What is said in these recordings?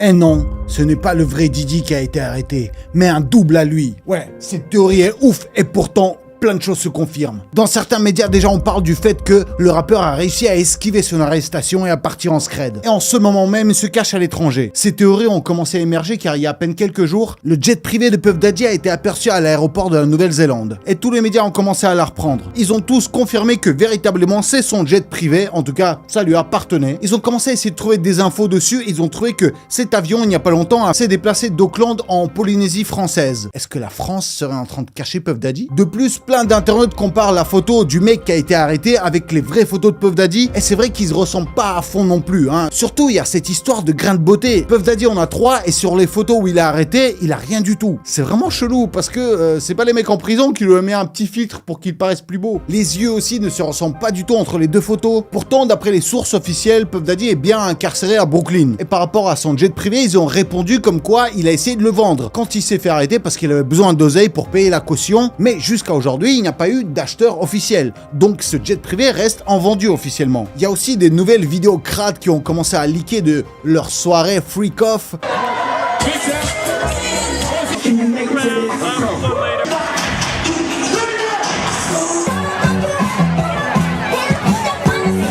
Eh non, ce n'est pas le vrai Diddy qui a été arrêté, mais un double à lui. Ouais, cette théorie est ouf et pourtant, plein de choses se confirment. Dans certains médias, déjà, on parle du fait que le rappeur a réussi à esquiver son arrestation et à partir en scred. Et en ce moment même, il se cache à l'étranger. Ces théories ont commencé à émerger car il y a à peine quelques jours, le jet privé de Puff Daddy a été aperçu à l'aéroport de la Nouvelle-Zélande. Et tous les médias ont commencé à la reprendre. Ils ont tous confirmé que véritablement c'est son jet privé, en tout cas, ça lui appartenait. Ils ont commencé à essayer de trouver des infos dessus, ils ont trouvé que cet avion, il n'y a pas longtemps, s'est déplacé d'Auckland en Polynésie française. Est-ce que la France serait en train de cacher Puff Daddy? De plus, plein d'internautes comparent la photo du mec qui a été arrêté avec les vraies photos de Puff Daddy et c'est vrai qu'ils se ressemblent pas à fond non plus, hein. Surtout, il y a cette histoire de grain de beauté. Puff Daddy en a 3 et sur les photos où il est arrêté, il a rien du tout. C'est vraiment chelou parce que c'est pas les mecs en prison qui lui ont mis un petit filtre pour qu'il paraisse plus beau. Les yeux aussi ne se ressemblent pas du tout entre les deux photos. Pourtant, d'après les sources officielles, Puff Daddy est bien incarcéré à Brooklyn. Et par rapport à son jet privé, ils ont répondu comme quoi il a essayé de le vendre quand il s'est fait arrêter parce qu'il avait besoin d'oseille pour payer la caution. Mais jusqu'à aujourd'hui, il n'y a pas eu d'acheteur officiel. Donc ce jet privé reste en vendu officiellement. Il y a aussi des nouvelles vidéos crades qui ont commencé à leaker de leur soirée freak off.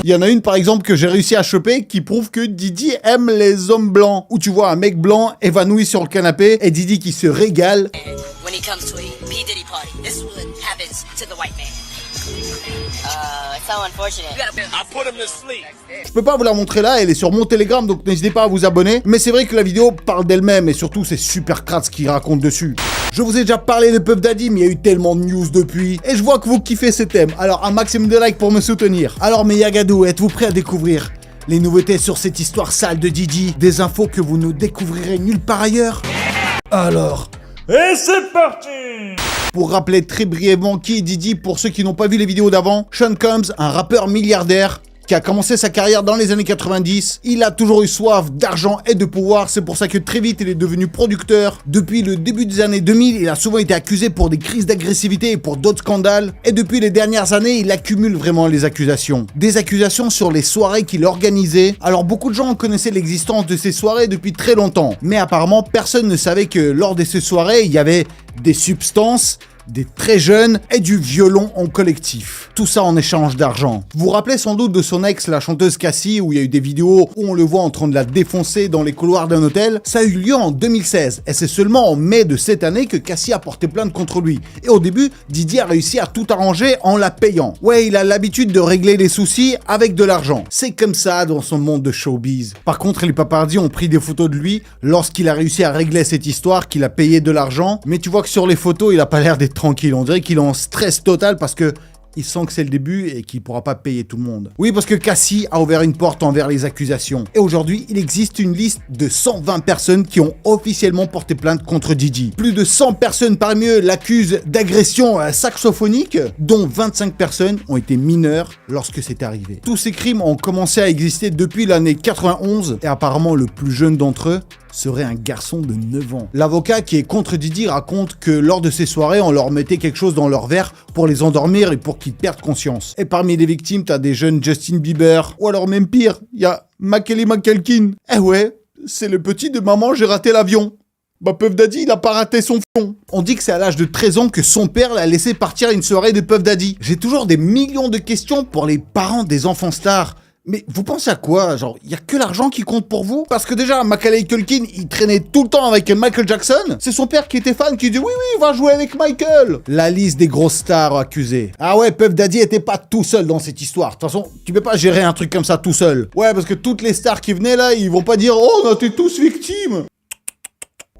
Il y en a une par exemple que j'ai réussi à choper qui prouve que Diddy aime les hommes blancs. Où tu vois un mec blanc évanoui sur le canapé et Diddy qui se régale. When he comes to a P. Diddy party, this is what happens to the white man. It's so unfortunate. I put him to sleep. Je peux pas vous la montrer là, elle est sur mon Telegram, donc n'hésitez pas à vous abonner. Mais c'est vrai que la vidéo parle d'elle-même et surtout c'est super crade ce qu'il raconte dessus. Je vous ai déjà parlé de Puff Daddy, mais il y a eu tellement de news depuis. Et je vois que vous kiffez ces thèmes, alors un maximum de likes pour me soutenir. Alors mes Yagadou, êtes-vous prêts à découvrir les nouveautés sur cette histoire sale de Diddy? Des infos que vous ne découvrirez nulle part ailleurs? Alors... Et c'est parti! Pour rappeler très brièvement qui est Diddy, pour ceux qui n'ont pas vu les vidéos d'avant, Sean Combs, un rappeur milliardaire, qui a commencé sa carrière dans les années 90. Il a toujours eu soif d'argent et de pouvoir, c'est pour ça que très vite il est devenu producteur. Depuis le début des années 2000, il a souvent été accusé pour des crises d'agressivité et pour d'autres scandales. Et depuis les dernières années, il accumule vraiment les accusations. Des accusations sur les soirées qu'il organisait. Alors beaucoup de gens connaissaient l'existence de ces soirées depuis très longtemps. Mais apparemment, personne ne savait que lors de ces soirées, il y avait des substances, des très jeunes et du violon en collectif. Tout ça en échange d'argent. Vous vous rappelez sans doute de son ex, la chanteuse Cassie, où il y a eu des vidéos où on le voit en train de la défoncer dans les couloirs d'un hôtel. Ça a eu lieu en 2016 et c'est seulement en mai de cette année que Cassie a porté plainte contre lui. Et au début, Diddy a réussi à tout arranger en la payant. Ouais, il a l'habitude de régler les soucis avec de l'argent. C'est comme ça dans son monde de showbiz. Par contre, les paparazzis ont pris des photos de lui lorsqu'il a réussi à régler cette histoire, qu'il a payé de l'argent. Mais tu vois que sur les photos, il a pas l'air d'être tranquille, on dirait qu'il est en stress total parce que il sent que c'est le début et qu'il pourra pas payer tout le monde. Oui, parce que Cassie a ouvert une porte envers les accusations. Et aujourd'hui, il existe une liste de 120 personnes qui ont officiellement porté plainte contre Diddy. Plus de 100 personnes parmi eux l'accusent d'agression saxophonique, dont 25 personnes ont été mineures lorsque c'est arrivé. Tous ces crimes ont commencé à exister depuis l'année 91 et apparemment le plus jeune d'entre eux serait un garçon de 9 ans. L'avocat qui est contre Diddy raconte que lors de ces soirées, on leur mettait quelque chose dans leur verre pour les endormir et pour qu'ils perdent conscience. Et parmi les victimes, t'as des jeunes Justin Bieber, ou alors même pire, il y a Macaulay Culkin. Eh ouais, c'est le petit de maman, j'ai raté l'avion. Bah Puff Daddy, il a pas raté son fond. On dit que c'est à l'âge de 13 ans que son père l'a laissé partir à une soirée de Puff Daddy. J'ai toujours des millions de questions pour les parents des enfants stars. Mais vous pensez à quoi? Genre, y a que l'argent qui compte pour vous? Parce que déjà, Macaulay Culkin, il traînait tout le temps avec Michael Jackson. C'est son père qui était fan, qui dit oui, va jouer avec Michael. La liste des grosses stars accusées. Ah ouais, Puff Daddy était pas tout seul dans cette histoire. De toute façon, tu peux pas gérer un truc comme ça tout seul. Ouais, parce que toutes les stars qui venaient là, ils vont pas dire oh, on était tous victimes.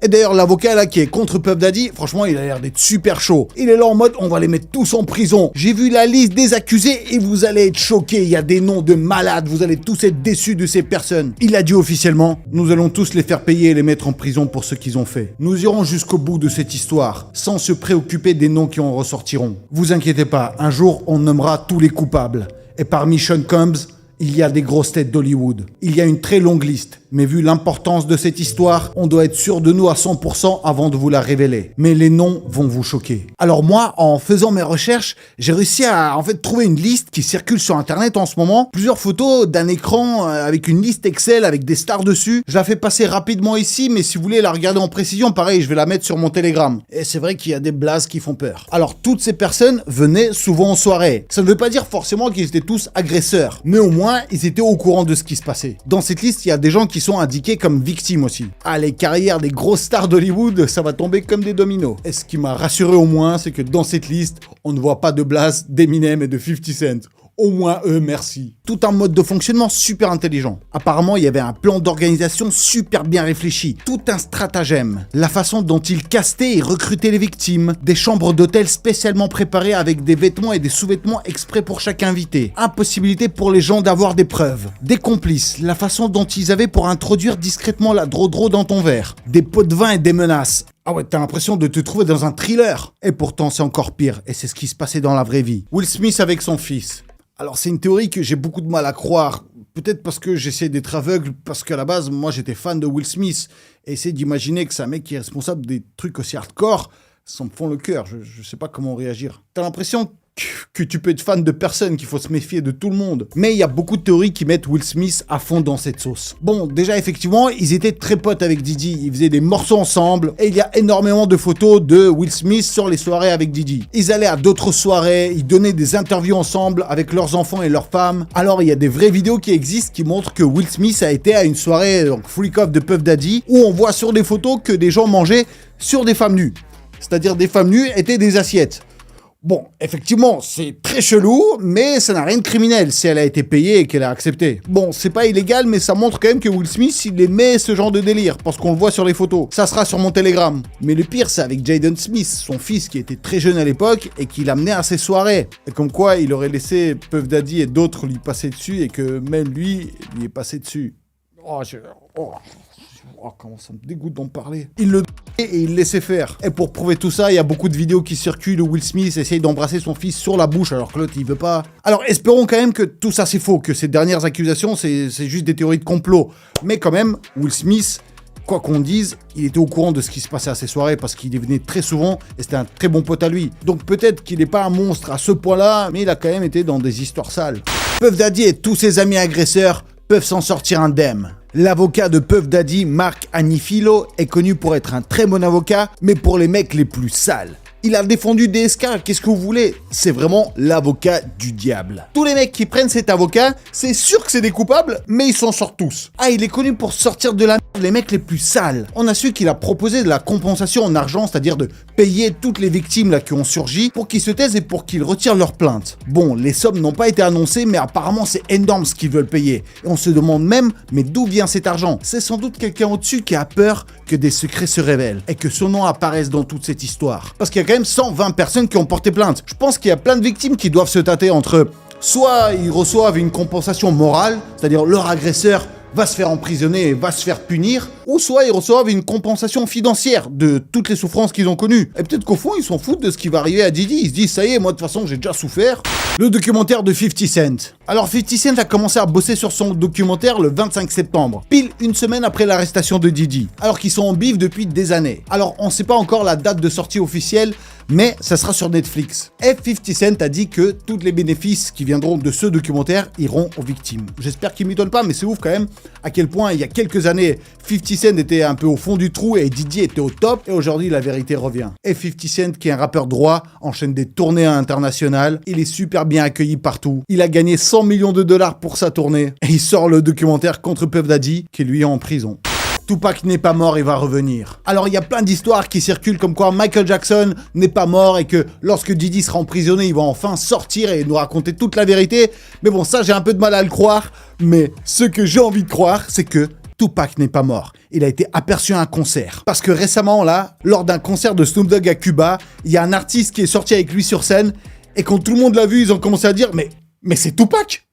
Et d'ailleurs, l'avocat là qui est contre Puff Daddy, franchement, il a l'air d'être super chaud. Il est là en mode, on va les mettre tous en prison. J'ai vu la liste des accusés et vous allez être choqués. Il y a des noms de malades, vous allez tous être déçus de ces personnes. Il a dit officiellement, nous allons tous les faire payer et les mettre en prison pour ce qu'ils ont fait. Nous irons jusqu'au bout de cette histoire, sans se préoccuper des noms qui en ressortiront. Vous inquiétez pas, un jour, on nommera tous les coupables. Et parmi Sean Combs, il y a des grosses têtes d'Hollywood. Il y a une très longue liste, Mais vu l'importance de cette histoire, on doit être sûr de nous à 100% avant de vous la révéler. Mais les noms vont vous choquer. Alors moi, en faisant mes recherches, j'ai réussi à trouver une liste qui circule sur internet en ce moment. Plusieurs photos d'un écran avec une liste Excel avec des stars dessus. Je la fais passer rapidement ici, mais si vous voulez la regarder en précision, pareil, je vais la mettre sur mon Telegram. Et c'est vrai qu'il y a des blazes qui font peur. Alors toutes ces personnes venaient souvent en soirée. Ça ne veut pas dire forcément qu'ils étaient tous agresseurs, mais au moins ils étaient au courant de ce qui se passait. Dans cette liste, il y a des gens qui sont indiqués comme victimes aussi. Ah, les carrières des grosses stars d'Hollywood, ça va tomber comme des dominos. Et ce qui m'a rassuré au moins, c'est que dans cette liste, on ne voit pas de blazes d'Eminem et de 50 Cent. Au moins eux, merci. Tout un mode de fonctionnement super intelligent. Apparemment, il y avait un plan d'organisation super bien réfléchi. Tout un stratagème. La façon dont ils castaient et recrutaient les victimes. Des chambres d'hôtel spécialement préparées avec des vêtements et des sous-vêtements exprès pour chaque invité. Impossibilité pour les gens d'avoir des preuves. Des complices. La façon dont ils avaient pour introduire discrètement la dro-dro dans ton verre. Des pots de vin et des menaces. Ah ouais, t'as l'impression de te trouver dans un thriller. Et pourtant, c'est encore pire. Et c'est ce qui se passait dans la vraie vie. Will Smith avec son fils. Alors c'est une théorie que j'ai beaucoup de mal à croire, peut-être parce que j'essaie d'être aveugle, parce qu'à la base, moi j'étais fan de Will Smith, et essayer d'imaginer que c'est un mec qui est responsable des trucs aussi hardcore, ça me fend le cœur, je sais pas comment réagir. T'as l'impression que tu peux être fan de personne, qu'il faut se méfier de tout le monde. Mais il y a beaucoup de théories qui mettent Will Smith à fond dans cette sauce. Bon, déjà effectivement, ils étaient très potes avec Diddy, ils faisaient des morceaux ensemble, et il y a énormément de photos de Will Smith sur les soirées avec Diddy. Ils allaient à d'autres soirées, ils donnaient des interviews ensemble avec leurs enfants et leurs femmes. Alors il y a des vraies vidéos qui existent qui montrent que Will Smith a été à une soirée Freak Off de Puff Daddy, où on voit sur des photos que des gens mangeaient sur des femmes nues. C'est-à-dire des femmes nues étaient des assiettes. Bon, effectivement, c'est très chelou, mais ça n'a rien de criminel si elle a été payée et qu'elle a accepté. Bon, c'est pas illégal, mais ça montre quand même que Will Smith, il aimait ce genre de délire, parce qu'on le voit sur les photos. Ça sera sur mon Telegram. Mais le pire, c'est avec Jaden Smith, son fils qui était très jeune à l'époque et qui l'amenait à ses soirées. Et comme quoi, il aurait laissé Puff Daddy et d'autres lui passer dessus et que même lui est passé dessus. Oh, comment ça me dégoûte d'en parler. Il le et il laissait faire. Et pour prouver tout ça, il y a beaucoup de vidéos qui circulent où Will Smith essaye d'embrasser son fils sur la bouche alors que l'autre il veut pas. Alors espérons quand même que tout ça c'est faux, que ces dernières accusations c'est juste des théories de complot. Mais quand même, Will Smith, quoi qu'on dise, il était au courant de ce qui se passait à ses soirées parce qu'il y venait très souvent et c'était un très bon pote à lui. Donc peut-être qu'il n'est pas un monstre à ce point-là, mais il a quand même été dans des histoires sales. Puff Daddy et tous ses amis agresseurs peuvent s'en sortir indemnes. L'avocat de Puff Daddy, Mark Anifilo, est connu pour être un très bon avocat, mais pour les mecs les plus sales. Il a défendu DSK, qu'est-ce que vous voulez? C'est vraiment l'avocat du diable. Tous les mecs qui prennent cet avocat, c'est sûr que c'est des coupables, mais ils s'en sortent tous. Ah, il est connu pour sortir de la merde les mecs les plus sales. On a su qu'il a proposé de la compensation en argent, c'est-à-dire de payer toutes les victimes là qui ont surgi pour qu'ils se taisent et pour qu'ils retirent leurs plaintes. Bon, les sommes n'ont pas été annoncées, mais apparemment c'est énorme ce qu'ils veulent payer. Et on se demande même, mais d'où vient cet argent? C'est sans doute quelqu'un au-dessus qui a peur que des secrets se révèlent et que son nom apparaisse dans toute cette histoire. Parce qu'il y a quand même 120 personnes qui ont porté plainte. Je pense qu'il y a plein de victimes qui doivent se tâter entre soit ils reçoivent une compensation morale, c'est-à-dire leur agresseur va se faire emprisonner et va se faire punir, ou soit ils reçoivent une compensation financière de toutes les souffrances qu'ils ont connues. Et peut-être qu'au fond, ils s'en foutent de ce qui va arriver à Diddy. Ils se disent, ça y est, moi de toute façon, j'ai déjà souffert. Le documentaire de 50 Cent. Alors 50 Cent a commencé à bosser sur son documentaire le 25 septembre, pile une semaine après l'arrestation de Diddy, alors qu'ils sont en bif depuis des années. Alors on sait pas encore la date de sortie officielle, mais ça sera sur Netflix. Et 50 Cent a dit que tous les bénéfices qui viendront de ce documentaire iront aux victimes. J'espère qu'il m'étonne pas, mais c'est ouf quand même à quel point il y a quelques années, 50 Cent était un peu au fond du trou et Diddy était au top, et aujourd'hui la vérité revient. Et 50 Cent, qui est un rappeur droit, enchaîne des tournées internationales, il est super bien accueilli partout, il a gagné 100 millions de dollars pour sa tournée, et il sort le documentaire contre Puff Daddy, qui lui est en prison. Tupac n'est pas mort et va revenir. Alors il y a plein d'histoires qui circulent comme quoi Michael Jackson n'est pas mort et que lorsque Diddy sera emprisonné, il va enfin sortir et nous raconter toute la vérité. Mais bon, ça j'ai un peu de mal à le croire. Mais ce que j'ai envie de croire, c'est que Tupac n'est pas mort. Il a été aperçu à un concert. Parce que récemment là, lors d'un concert de Snoop Dogg à Cuba, il y a un artiste qui est sorti avec lui sur scène et quand tout le monde l'a vu, ils ont commencé à dire mais c'est Tupac!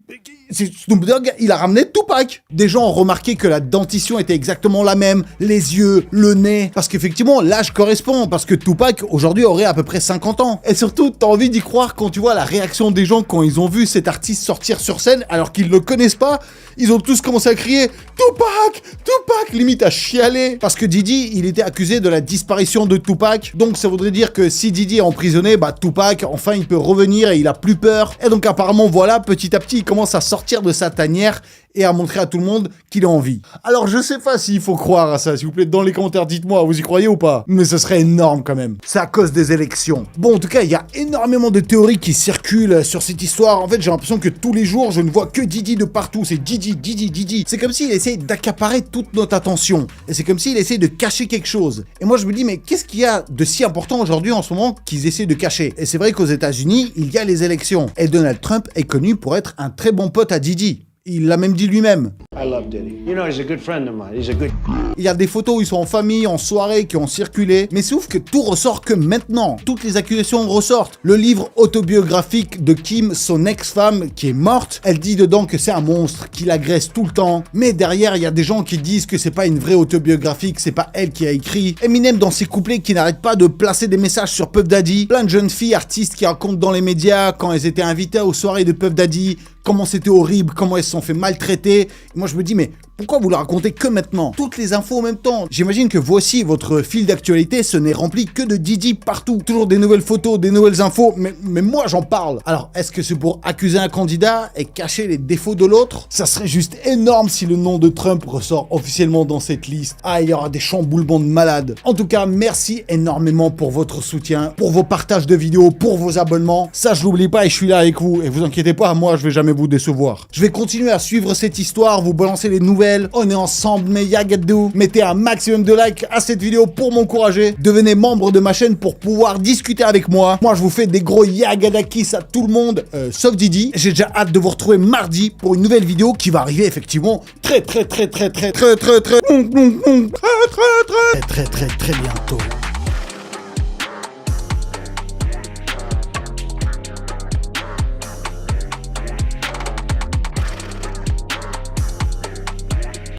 Snoop Dogg, il a ramené Tupac. Des gens ont remarqué que la dentition était exactement la même, les yeux, le nez, parce qu'effectivement, l'âge correspond, parce que Tupac, aujourd'hui, aurait à peu près 50 ans. Et surtout, t'as envie d'y croire quand tu vois la réaction des gens quand ils ont vu cet artiste sortir sur scène, alors qu'ils le connaissent pas, ils ont tous commencé à crier « Tupac! Tupac !» limite à chialer. Parce que Diddy, il était accusé de la disparition de Tupac, donc ça voudrait dire que si Diddy est emprisonné, bah Tupac, enfin, il peut revenir et il a plus peur. Et donc apparemment, voilà, petit à petit, il commence à sortir de sa tanière et à montrer à tout le monde qu'il est en vie. Alors je sais pas s'il faut croire à ça, s'il vous plaît, dans les commentaires, dites-moi, vous y croyez ou pas? Mais ce serait énorme quand même. C'est à cause des élections. Bon, en tout cas, il y a énormément de théories qui circulent sur cette histoire. En fait, j'ai l'impression que tous les jours, je ne vois que Diddy de partout. C'est Diddy, Diddy, Diddy. C'est comme s'il essaye d'accaparer toute notre attention. Et c'est comme s'il essaye de cacher quelque chose. Et moi, je me dis, mais qu'est-ce qu'il y a de si important aujourd'hui en ce moment qu'ils essaient de cacher? Et c'est vrai qu'aux États-Unis, il y a les élections. Et Donald Trump est connu pour être un très bon pote à Diddy. Il l'a même dit lui-même. I love Diddy. You know, he's a good friend of mine. He's a good... Il y a des photos où ils sont en famille, en soirée, qui ont circulé. Mais c'est ouf que tout ressort que maintenant. Toutes les accusations ressortent. Le livre autobiographique de Kim, son ex-femme, qui est morte, elle dit dedans que c'est un monstre, qu'il agresse tout le temps. Mais derrière, il y a des gens qui disent que c'est pas une vraie autobiographie, que c'est pas elle qui a écrit. Eminem dans ses couplets qui n'arrête pas de placer des messages sur Puff Daddy. Plein de jeunes filles artistes qui racontent dans les médias quand elles étaient invitées aux soirées de Puff Daddy, comment c'était horrible, comment elles se sont fait maltraiter. Et moi je me dis, mais pourquoi vous le racontez que maintenant? Toutes les infos en même temps. J'imagine que vous aussi, votre fil d'actualité, ce n'est rempli que de Diddy partout. Toujours des nouvelles photos, des nouvelles infos, mais moi j'en parle. Alors, est-ce que c'est pour accuser un candidat et cacher les défauts de l'autre? Ça serait juste énorme si le nom de Trump ressort officiellement dans cette liste. Ah, il y aura des chamboulements de malades. En tout cas, merci énormément pour votre soutien, pour vos partages de vidéos, pour vos abonnements. Ça, je l'oublie pas et je suis là avec vous. Et vous inquiétez pas, moi, je vais jamais vous décevoir. Je vais continuer à suivre cette histoire, vous balancer les nouvelles. On est ensemble, mais yagadou. Mettez un maximum de likes à cette vidéo pour m'encourager. Devenez membre de ma chaîne pour pouvoir discuter avec moi. Moi, je vous fais des gros yagadakis à tout le monde, sauf Diddy. J'ai déjà hâte de vous retrouver mardi pour une nouvelle vidéo qui va arriver effectivement très bientôt.